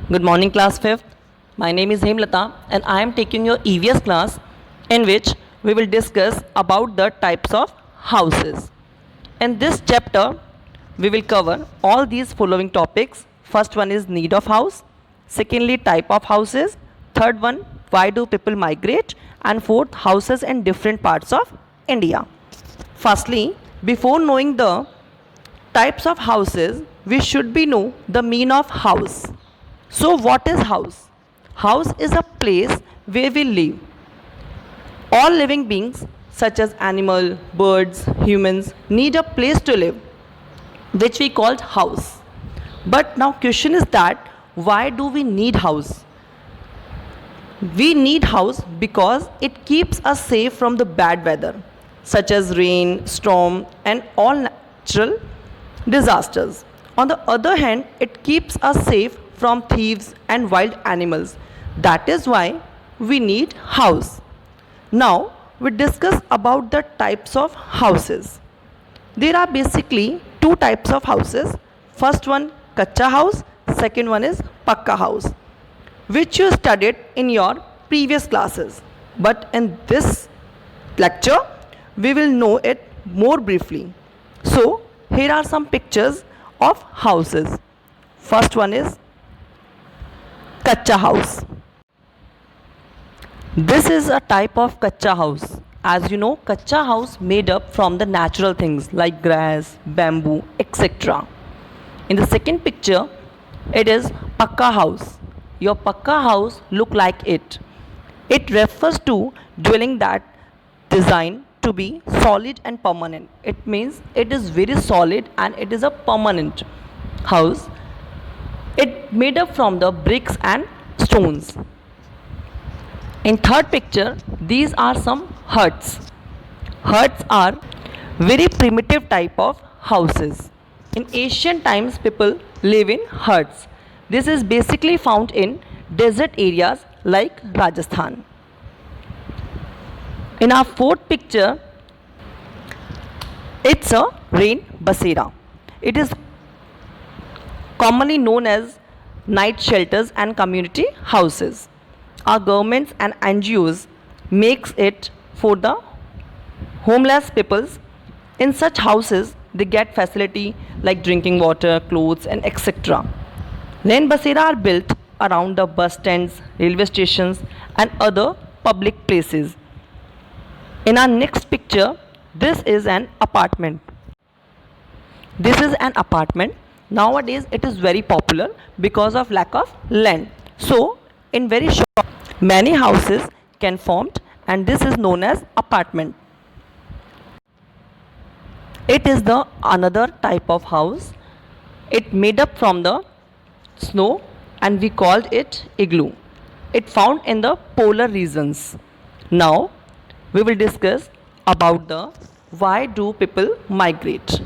Good morning, class 5th. My name is Hemlata and I am taking your EVS class in which we will discuss about the types of houses. In this chapter, we will cover all these following topics. First one is need of house. Secondly, type of houses. Third one, why do people migrate? And fourth, houses in different parts of India. Firstly, before knowing the types of houses, we should be know the meaning of house. So what is house? House is a place where we live. All living beings such as animal, birds, humans need a place to live, which we called house. But now question is that why do we need house? We need house because it keeps us safe from the bad weather such as rain, storm and all natural disasters. On the other hand, it keeps us safe from thieves and wild animals. That is why we need house. Now we discuss about the types of houses. There are basically two types of houses. First one kacha house, second one is pakka house, which you studied in your previous classes. But in this lecture we will know it more briefly. So here are some pictures of houses. First one is kacha house. This is a type of kacha house. As you know, kacha house made up from the natural things like grass, bamboo, etc. In the second picture, it is pakka house. Your pakka house look like it. It refers to dwelling that designed to be solid and permanent. It means it is very solid and it is a permanent house. It made up from the bricks and stones. In third picture, these are some huts. Huts are very primitive type of houses. In ancient times, people live in huts. This is basically found in desert areas like Rajasthan. In our fourth picture, it's a rain basera. It is commonly known as night shelters and community houses. Our governments and NGOs makes it for the homeless peoples. In such houses, they get facility like drinking water, clothes, and etc. Rain basera are built around the bus stands, railway stations, and other public places. In our next picture, this is an apartment. This is an apartment. Nowadays, it is very popular because of lack of land. So, in very short, many houses can formed, and this is known as apartment. It is the another type of house. It made up from the snow, and we called it igloo. It found in the polar regions. Now we will discuss about the why do people migrate.